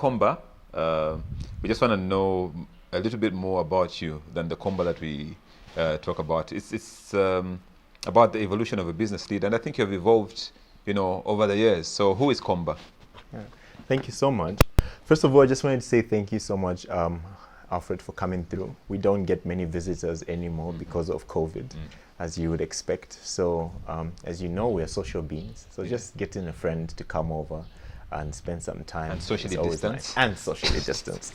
Komba, we just want to know a little bit more about you than the Komba that we talk about. It's about the evolution of a business leader, and I think you've evolved, over the years. So who is Komba? Yeah. Thank you so much. First of all, I just wanted to say thank you so much, Alfred, for coming through. We don't get many visitors anymore because of COVID, as you would expect. So, as you know, we're social beings. So just getting a friend to come over and spend some time. And socially distance. Nice. And socially distance.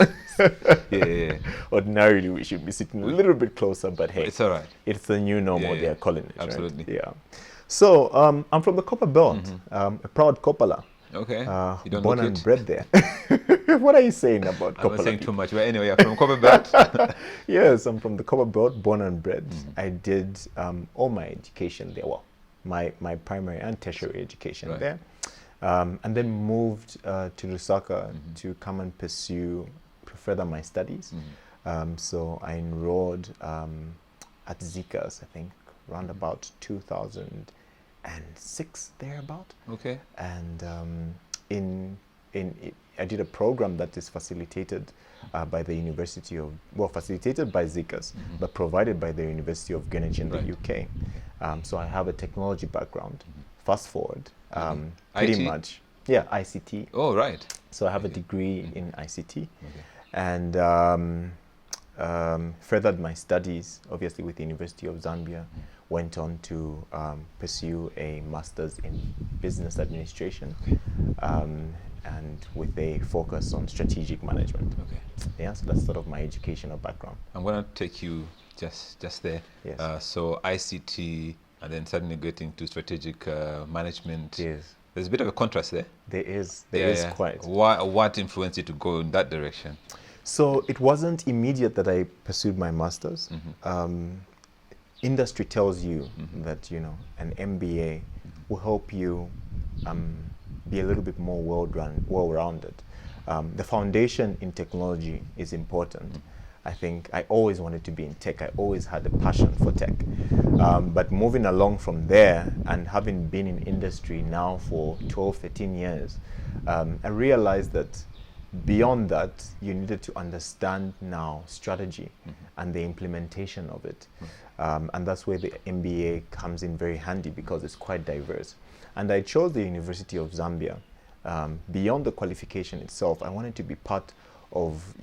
Yeah. Ordinarily, we should be sitting a little bit closer, but hey. It's all right. It's the new normal, they're calling it. Absolutely. Right? Yeah. So, I'm from the Copper Belt, a proud Kopala. Okay. You don't born look and it. bred there. What are you saying about Kopala? I'm not saying too much, but anyway, you're from Komba Belt. Yes, I'm from the Copper Belt, born and bred. I did all my education there. Well, my primary and tertiary education there. And then moved to Lusaka to come and further my studies. So I enrolled at Zika's, I think, around about 2006, thereabout. Okay. And I did a program that is facilitated by the facilitated by Zika's, but provided by the University of Greenwich in the UK. So I have a technology background. Fast forward, pretty much. Yeah, ICT. Oh, right. So I have a degree in ICT, and furthered my studies, obviously, with the University of Zambia. Went on to pursue a master's in business administration, and with a focus on strategic management. Okay. Yeah, so that's sort of my educational background. I'm going to take you just there. Yes. So ICT, and then suddenly getting to strategic management. Yes. There's a bit of a contrast there. There is quite. What influenced you to go in that direction? So it wasn't immediate that I pursued my master's. Industry tells you that an MBA will help you be a little bit more well-rounded. The foundation in technology is important. I think I always wanted to be in tech. I always had a passion for tech. But moving along from there and having been in industry now for 12, 13 years, I realized that beyond that, you needed to understand now strategy and the implementation of it. And that's where the MBA comes in very handy, because it's quite diverse. And I chose the University of Zambia. Beyond the qualification itself, I wanted to be part of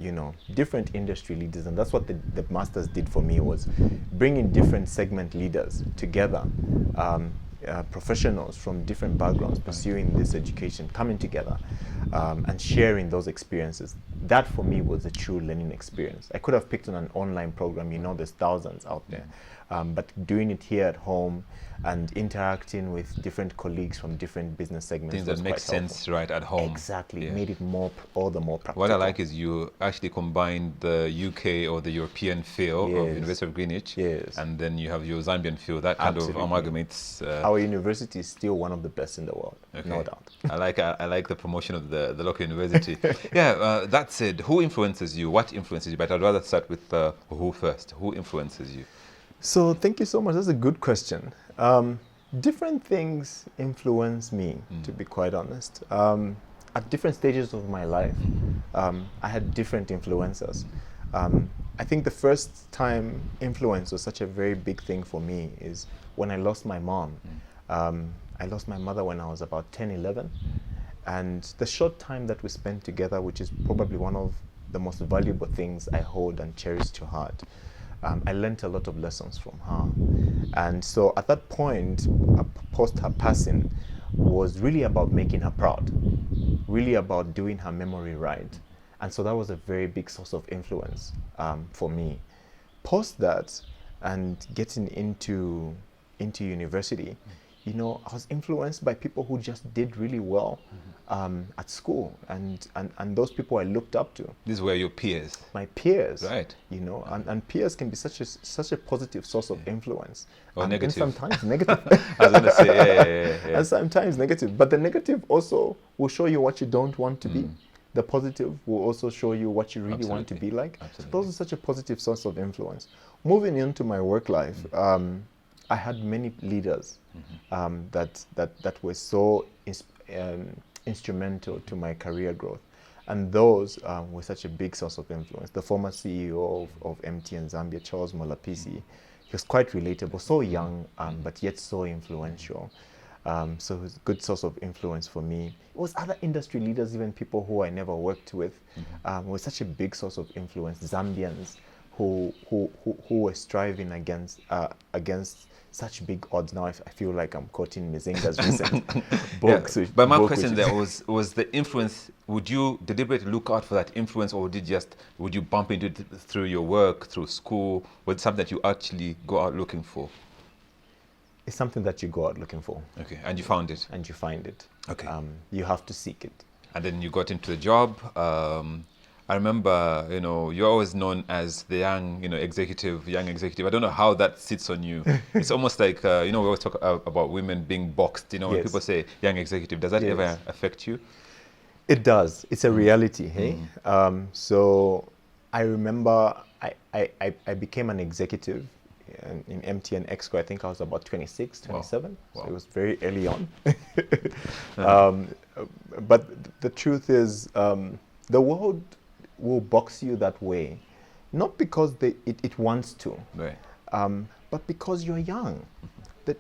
different industry leaders, and that's what the masters did for me, was bringing different segment leaders together, professionals from different backgrounds pursuing this education, coming together and sharing those experiences. That for me was a true learning experience. I could have picked on an online program, there's thousands out there, but doing it here at home and interacting with different colleagues from different business segments. Things that make sense right at home. Exactly, made it all the more practical. What I like is you actually combined the UK or the European feel of University of Greenwich, and then you have your Zambian feel. That kind of amalgamates. Our university is still one of the best in the world, no doubt. I like the promotion of the local university. That said, who influences you? What influences you? But I'd rather start with who first. Who influences you? So thank you so much. That's a good question. Different things influence me, to be quite honest. At different stages of my life, I had different influencers. I think the first time influence was such a very big thing for me is when I lost my mom. I lost my mother when I was about 10, 11. And the short time that we spent together, which is probably one of the most valuable things I hold and cherish to heart, I learned a lot of lessons from her. And so at that point, post her passing, was really about making her proud, really about doing her memory right. And so that was a very big source of influence for me. Post that and getting into university, I was influenced by people who just did really well at school, and those people I looked up to. These were your peers. My peers, right? And peers can be such a positive source of influence, or negative, and sometimes negative. I was going to say, and sometimes negative. But the negative also will show you what you don't want to be. The positive will also show you what you really want to be like. So those are such a positive source of influence. Moving into my work life, I had many leaders that were so instrumental to my career growth. And those were such a big source of influence. The former CEO of MTN Zambia, Charles Molapisi, he was quite relatable, so young, but yet so influential. So it was a good source of influence for me. It was other industry leaders, even people who I never worked with, was such a big source of influence. Zambians who were striving against such big odds. Now I feel like I'm quoting Mizinga's recent books. Yeah. But my question there was the influence. Would you deliberately look out for that influence, or would you bump into it through your work, through school? Was it something that you actually go out looking for? It's something that you go out looking for. Okay, and you found it. And you find it. Okay. You have to seek it. And then you got into the job. I remember, you're always known as the young executive. I don't know how that sits on you. It's almost like, we always talk about women being boxed, when Yes. people say young executive. Does that Yes. ever affect you? It does. It's a reality, hey? So I remember I became an executive in MTN Exco. I think I was about 26, 27. Wow. So it was very early on. But the truth is, the world will box you that way, not because it wants to, Right. but because you're young.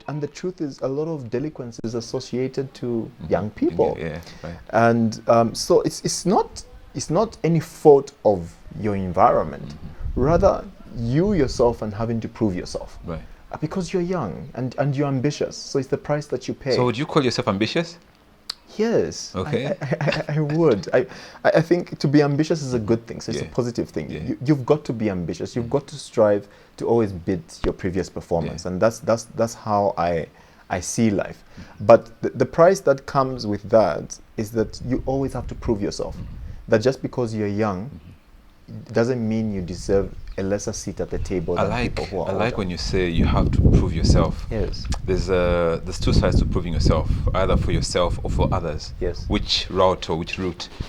And the truth is, a lot of delinquency is associated to young people. Yeah, right. And so it's not any fault of your environment, rather you yourself and having to prove yourself. Right. Because you're young and you're ambitious, so it's the price that you pay. So would you call yourself ambitious? Yes. Okay. I would. I think to be ambitious is a good thing. So it's Yeah. a positive thing. Yeah. You've got to be ambitious. You've got to strive to always beat your previous performance, Yeah. and that's how I see life. But the price that comes with that is that you always have to prove yourself. That just because you're young doesn't mean you deserve a lesser seat at the table than people who are older. I like when you say you have to prove yourself. Yes. There's two sides to proving yourself, either for yourself or for others. Yes. Which route,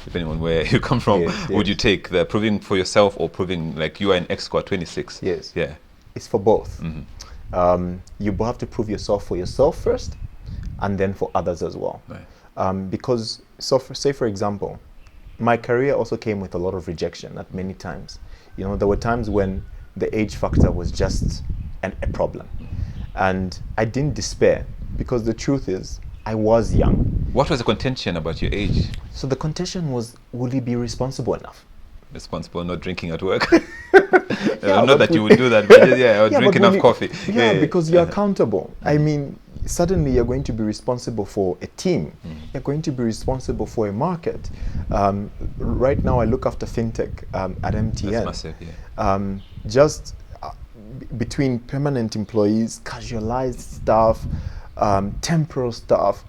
depending on where you come from, Yes, would yes. you take? The proving for yourself or proving like you are an X-Score 26? Yes. Yeah. It's for both. You have to prove yourself for yourself first, and then for others as well. Right. Because, say for example, my career also came with a lot of rejection at many times. There were times when the age factor was just a problem. And I didn't despair, because the truth is, I was young. What was the contention about your age? So the contention was, will he be responsible enough? Responsible, not drinking at work. Yeah, not that you would do that, but or Yeah, drink but enough coffee. Yeah, because you're accountable. I mean, suddenly you're going to be responsible for a team. You're going to be responsible for a market. Right now, I look after FinTech at MTN. That's massive, yeah. Just between permanent employees, casualized staff, temporal staff,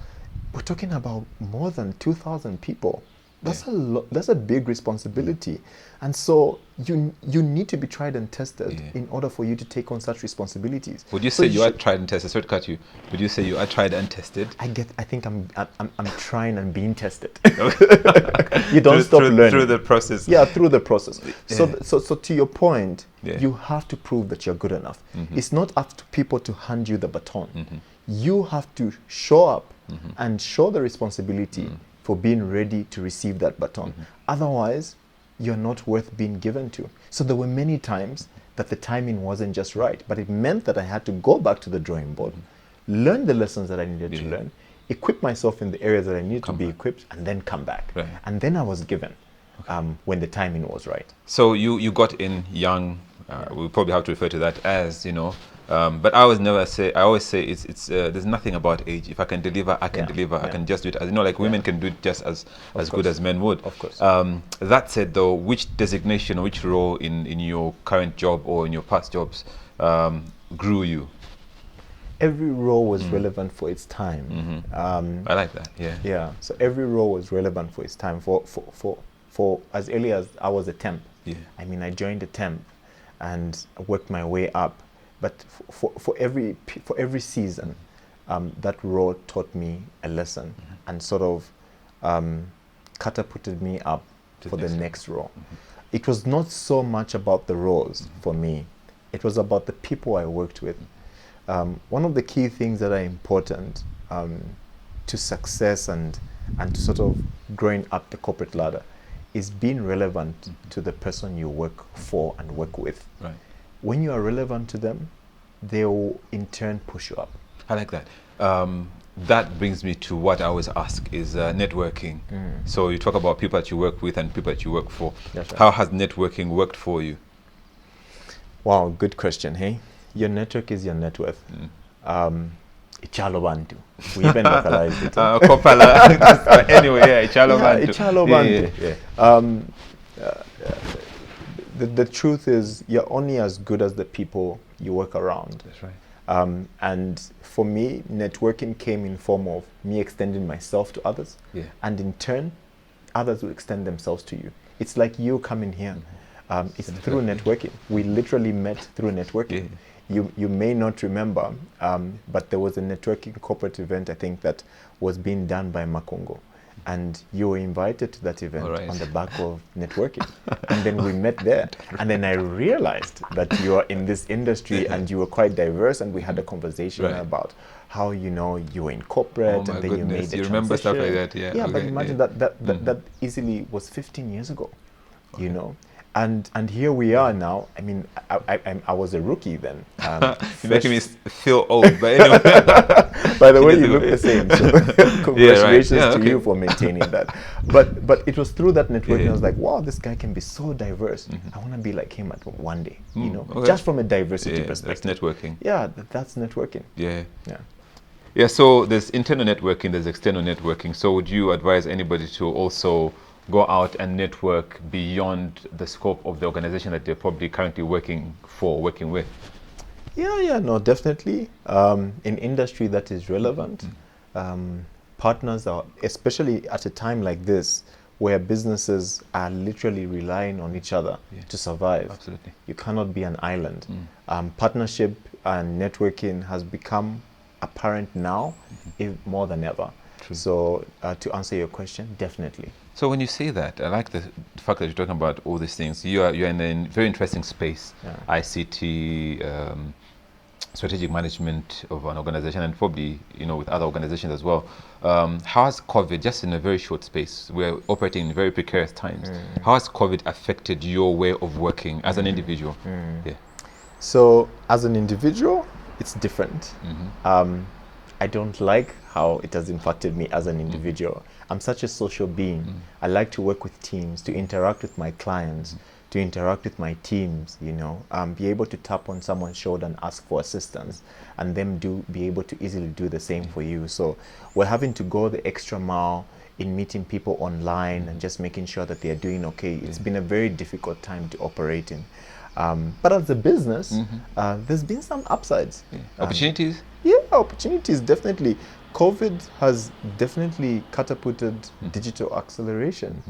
we're talking about more than 2,000 people. That's that's a big responsibility. And so you need to be tried and tested in order for you to take on such responsibilities. Would you say you are tried and tested? Sorry to cut you. Would you say you are tried and tested? I think I'm trying and being tested. You don't stop learning through the process. Yeah, through the process. Yeah. So to your point, Yeah. you have to prove that you're good enough. It's not up to people to hand you the baton. You have to show up and show the responsibility for being ready to receive that baton. Otherwise, you're not worth being given to. So there were many times that the timing wasn't just right, but it meant that I had to go back to the drawing board, learn the lessons that I needed to learn, equip myself in the areas that I needed to be equipped, and then come back. Right. And then I was given when the timing was right. So you got in young. We'll probably have to refer to that as, but I always say it's there's nothing about age. If I can deliver, I can deliver. I can just do it. As women can do it just as good as men would. Of course. That said, though, which designation, which role in your current job or in your past jobs grew you? Every role was relevant for its time. I like that. Yeah. Yeah. So every role was relevant for its time. For as early as I was a temp. Yeah. I mean, I joined a temp and worked my way up. But for every season, that role taught me a lesson and sort of catapulted me up for the next role. It was not so much about the roles for me. It was about the people I worked with. One of the key things that are important to success and to sort of growing up the corporate ladder is being relevant to the person you work for and work with. Right. When you are relevant to them, they will in turn push you up. I like that. That brings me to what I always ask is networking. So you talk about people that you work with and people that you work for. That's right. How has networking worked for you? Wow, good question. Hey, your network is your net worth. Ichalo bantu. We even localized it. Anyway, yeah, Ichalo bantu. Ichalo bantu. Yeah. The truth is, you're only as good as the people you work around. That's right. And for me, networking came in form of me extending myself to others, and in turn, others will extend themselves to you. It's like you coming here. It's through networking. We literally met through networking. You may not remember, but there was a networking corporate event, I think, that was being done by Makongo. And you were invited to that event on the back of networking. And then we met there. And then I realized that you are in this industry and you were quite diverse. And we had a conversation about how, you were in corporate and then you made the transition. You remember stuff like that, yeah. Yeah, but imagine that easily was 15 years ago, you know. And here we are now. I mean, I was a rookie then. You're making me feel old, but anyway. By the way, you look the same. So congratulations to you for maintaining that. But it was through that networking I was like, wow, this guy can be so diverse. I want to be like him at one day. You know, just from a diversity perspective. That's networking. Yeah, that's networking. Yeah. So there's internal networking, there's external networking. So would you advise anybody to also go out and network beyond the scope of the organization that they're probably currently working with? Yeah, no, definitely. In industry that is relevant, partners are, especially at a time like this, where businesses are literally relying on each other to survive. Absolutely. You cannot be an island. Partnership and networking has become apparent now, more than ever. True. So to answer your question, definitely. So when you say that, I like the fact that you're talking about all these things. You're in a very interesting space, ICT, strategic management of an organization, and probably with other organizations as well. How has COVID, just in a very short space, we're operating in very precarious times. How has COVID affected your way of working as an individual? So as an individual, it's different. I don't like how it has impacted me as an individual. I'm such a social being. I like to work with teams, to interact with my clients, to interact with my teams, be able to tap on someone's shoulder and ask for assistance, and them be able to easily do the same for you. So we're having to go the extra mile in meeting people online and just making sure that they're doing okay. It's been a very difficult time to operate in. But as a business, there's been some upsides. Opportunities? Yeah, opportunities, definitely. COVID has definitely catapulted digital acceleration.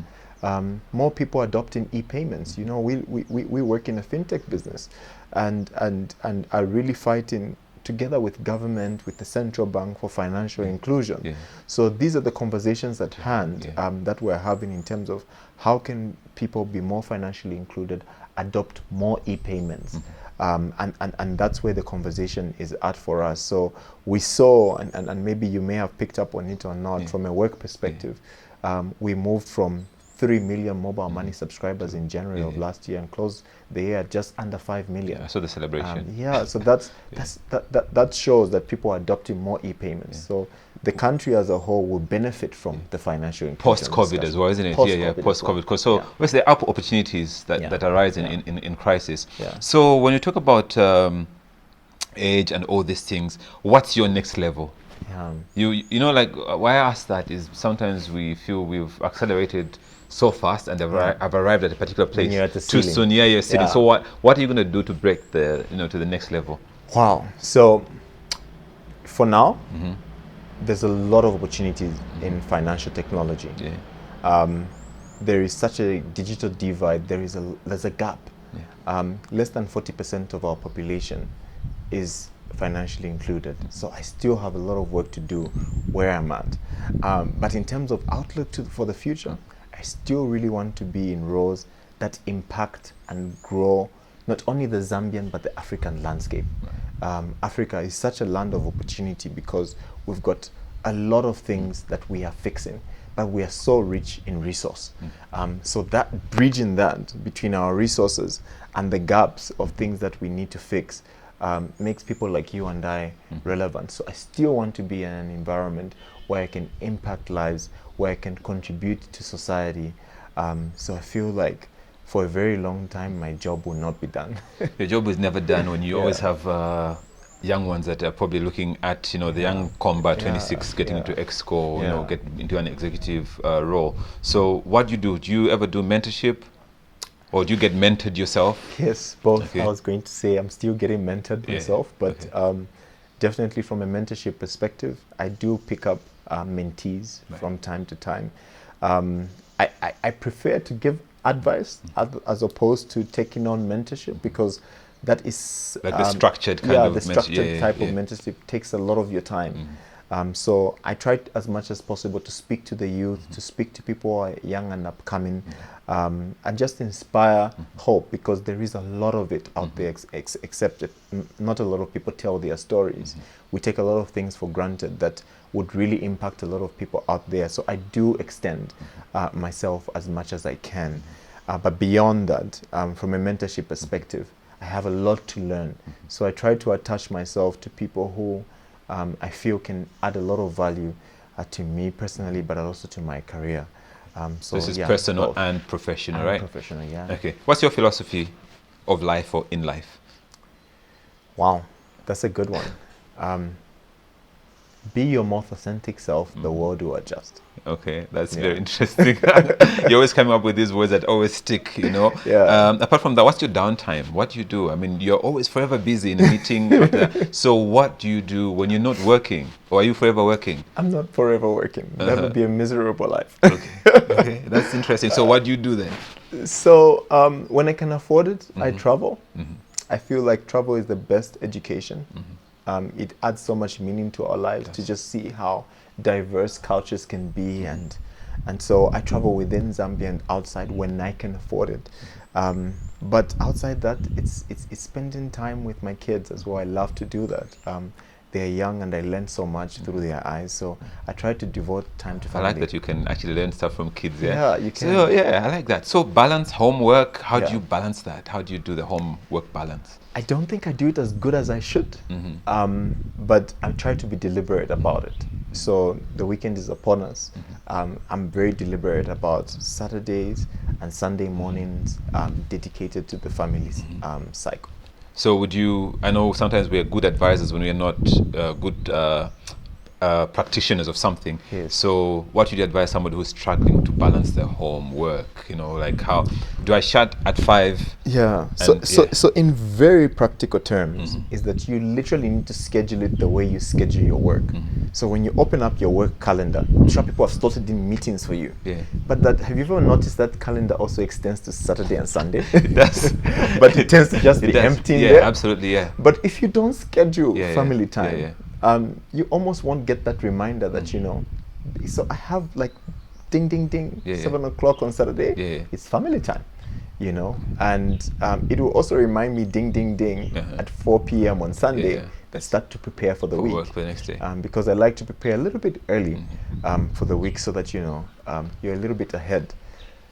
More people adopting e-payments. We work in a fintech business and are really fighting together with government, with the central bank for financial inclusion. So these are the conversations at hand that we're having in terms of how can people be more financially included, adopt more e-payments. And that's where the conversation is at for us. So we saw, and maybe you may have picked up on it or not, from a work perspective, we moved from 3 million mobile money subscribers in January of last year and closed the year just under 5 million. I saw the celebration. So that shows that people are adopting more e-payments. So the country as a whole will benefit from the financial inclusion. Post-COVID as well, isn't it? Post-COVID. So obviously there are opportunities that arise in crisis. So when you talk about age and all these things, what's your next level? Why I ask that is sometimes we feel we've accelerated so fast and I've arrived at a particular place too soon. You're sitting. So what are you going to do to break to the next level? Wow. So for now, there's a lot of opportunities in financial technology. There is such a digital divide. There's a gap. Less than 40% of our population is financially included. So I still have a lot of work to do where I'm at. But in terms of outlook for the future, I still really want to be in roles that impact and grow not only the Zambian but the African landscape. Africa is such a land of opportunity because we've got a lot of things that we are fixing. but we are so rich in resource. So that bridging that between our resources and the gaps of things that we need to fix makes people like you and I relevant. So I still want to be in an environment where I can impact lives, where I can contribute to society. So I feel like for a very long time, my job will not be done. Your job is never done when you always have young ones that are probably looking at, the young Komba 26 getting into Exco, get into an executive role. So what do you do? Do you ever do mentorship? Or do you get mentored yourself? Yes, both. Okay. I was going to say I'm still getting mentored myself, but definitely from a mentorship perspective, I do pick up mentees from time to time. I prefer to give advice as opposed to taking on mentorship, because that is like the structured kind of the structured type of mentorship takes a lot of your time. So I try as much as possible to speak to the youth, to speak to people who are young and upcoming, and just inspire hope, because there is a lot of it out there, except that not a lot of people tell their stories. We take a lot of things for granted that would really impact a lot of people out there. So I do extend myself as much as I can. But beyond that, from a mentorship perspective, I have a lot to learn. So I try to attach myself to people who I feel can add a lot of value to me personally, but also to my career. So this is personal and professional, right? Professional, yeah. Okay. What's your philosophy of life or in life? Wow, that's a good one. Be your most authentic self, the world will adjust. Okay, that's very interesting. You're always coming up with these words that always stick, Apart from that, what's your downtime? What do you do? I mean, you're always forever busy in a meeting. So what do you do when you're not working? Or are you forever working? I'm not forever working. That would be a miserable life. Okay, that's interesting. So what do you do then? So when I can afford it, I travel. I feel like travel is the best education. It adds so much meaning to our lives to just see how diverse cultures can be, and so I travel within Zambia and outside when I can afford it. But outside that, it's spending time with my kids as well. I love to do that. They're young and I learn so much through their eyes, so I try to devote time to family. I like that you can actually learn stuff from kids. Yeah, you can. So, I like that. So balance homework. How do you balance that? How do you do the homework balance? I don't think I do it as good as I should, but I try to be deliberate about it. So the weekend is upon us. I'm very deliberate about Saturdays and Sunday mornings dedicated to the family's cycle. So I know sometimes we are good advisors when we are not good practitioners of something. Yes. So what would you advise somebody who's struggling to balance their homework? Like how do I shut at 5? Yeah. So in very practical terms, is that you literally need to schedule it the way you schedule your work. So when you open up your work calendar, I'm sure people have started in meetings for you. Yeah. But have you ever noticed that calendar also extends to Saturday and Sunday? It does. But it tends to just be empty in there. Yeah, absolutely, yeah. But if you don't schedule family time, you almost won't get that reminder that, so I have like ding, ding, ding, 7 o'clock on Saturday, it's family time, and it will also remind me ding, ding, ding at 4 p.m. on Sunday that start to prepare for the week. Work for the next day. Because I like to prepare a little bit early for the week so that, you're a little bit ahead.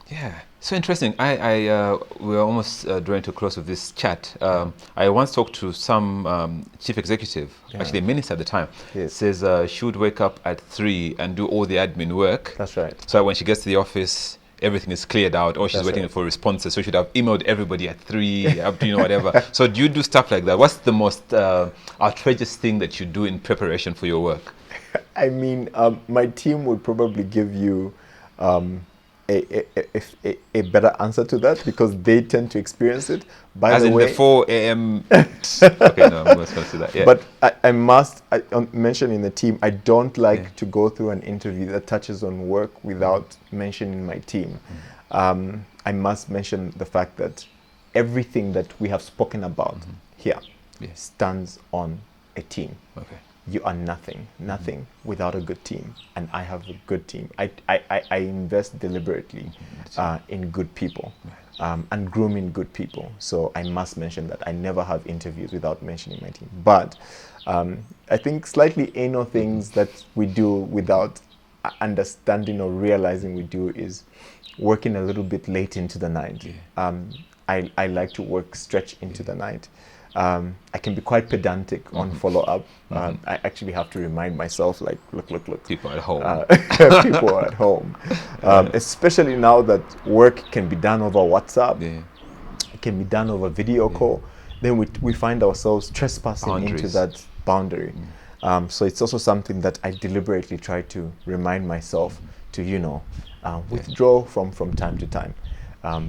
Yeah, so interesting. We're almost drawing to a close of this chat. I once talked to some chief executive, actually a minister at the time, says she would wake up at 3 and do all the admin work. That's right. So when she gets to the office, everything is cleared out, or she's waiting for responses. So she should have emailed everybody at 3, up to, whatever. So do you do stuff like that? What's the most outrageous thing that you do in preparation for your work? I mean, my team would probably give you a better answer to that, because they tend to experience it. By the way, the 4 a.m. Okay, no, I'm not supposed to do that. Yeah. But I must mention in the team, I don't like to go through an interview that touches on work without mentioning my team. I must mention the fact that everything that we have spoken about here stands on a team. Okay. You are nothing without a good team, and I have a good team. I invest deliberately in good people and grooming good people. So I must mention that I never have interviews without mentioning my team. But I think slightly anal things that we do without understanding or realizing we do is working a little bit late into the night. Yeah. I like to work stretch into the night. I can be quite pedantic on follow-up. I actually have to remind myself, like, look. People at home. People at home. Especially now that work can be done over WhatsApp. Yeah. It can be done over video call. Then we find ourselves trespassing into that boundary. So it's also something that I deliberately try to remind myself to, withdraw from time to time.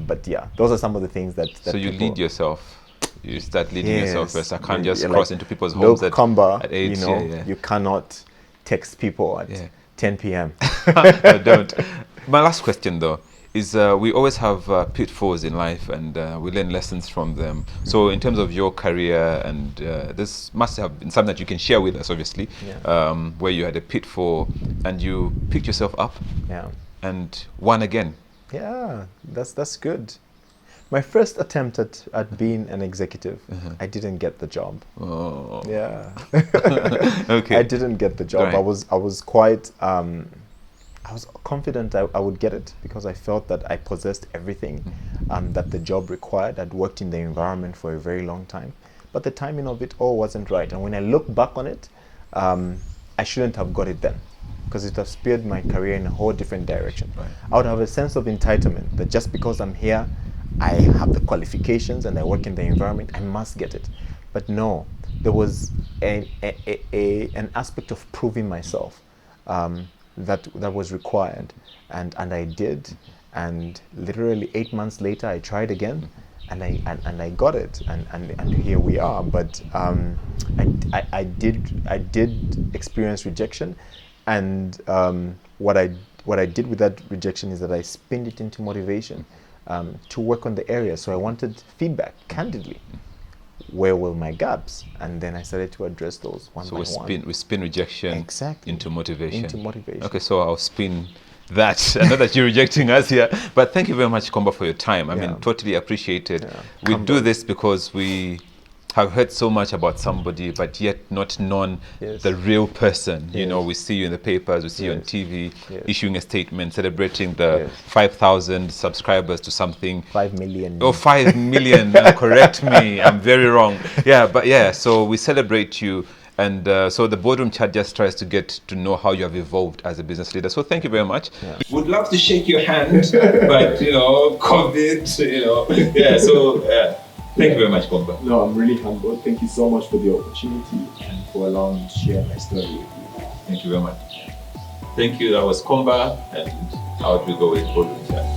But yeah, those are some of the things that so you lead yourself. You start leading yourself first. I can't just Yeah, cross into people's homes at Komba, 8. You cannot text people at 10 p.m. I don't. My last question though is we always have pitfalls in life, and we learn lessons from them. So in terms of your career, and this must have been something that you can share with us, obviously, where you had a pitfall and you picked yourself up and won again. Yeah, that's good. My first attempt at being an executive, I didn't get the job. Oh. Yeah. Okay. I didn't get the job. Right. I was quite I was confident I would get it because I felt that I possessed everything that the job required. I'd worked in the environment for a very long time, but the timing of it all wasn't right. And when I look back on it, I shouldn't have got it then, because it would have steered my career in a whole different direction. Right. I would have a sense of entitlement that just because I'm here, I have the qualifications and I work in the environment, I must get it. But no, there was an aspect of proving myself that was required, and I did. And literally 8 months later, I tried again, and I got it, and here we are. But I did experience rejection, and what I did with that rejection is that I spinned it into motivation to work on the area. So I wanted feedback, candidly. Where were my gaps? And then I started to address those one by one. So we spin rejection into motivation. Okay, so I'll spin that. I know that you're rejecting us here, but thank you very much, Komba, for your time. I mean, totally appreciated. Yeah. We do this because we have heard so much about somebody, but yet not known the real person. You know, we see you in the papers, we see you on TV, issuing a statement, celebrating the 5,000 subscribers to something. 5 million. Oh, 5 million. Correct me. I'm very wrong. Yeah, but yeah, so we celebrate you. And so the Boardroom chat just tries to get to know how you have evolved as a business leader. So thank you very much. Yeah. Would love to shake your hand, but, COVID, Yeah, so... Thank you very much, Komba. No, I'm really humbled. Thank you so much for the opportunity and for allowing me to share my story with you. Thank you very much. Thank you. That was Komba, and out we go with Boardroom chat.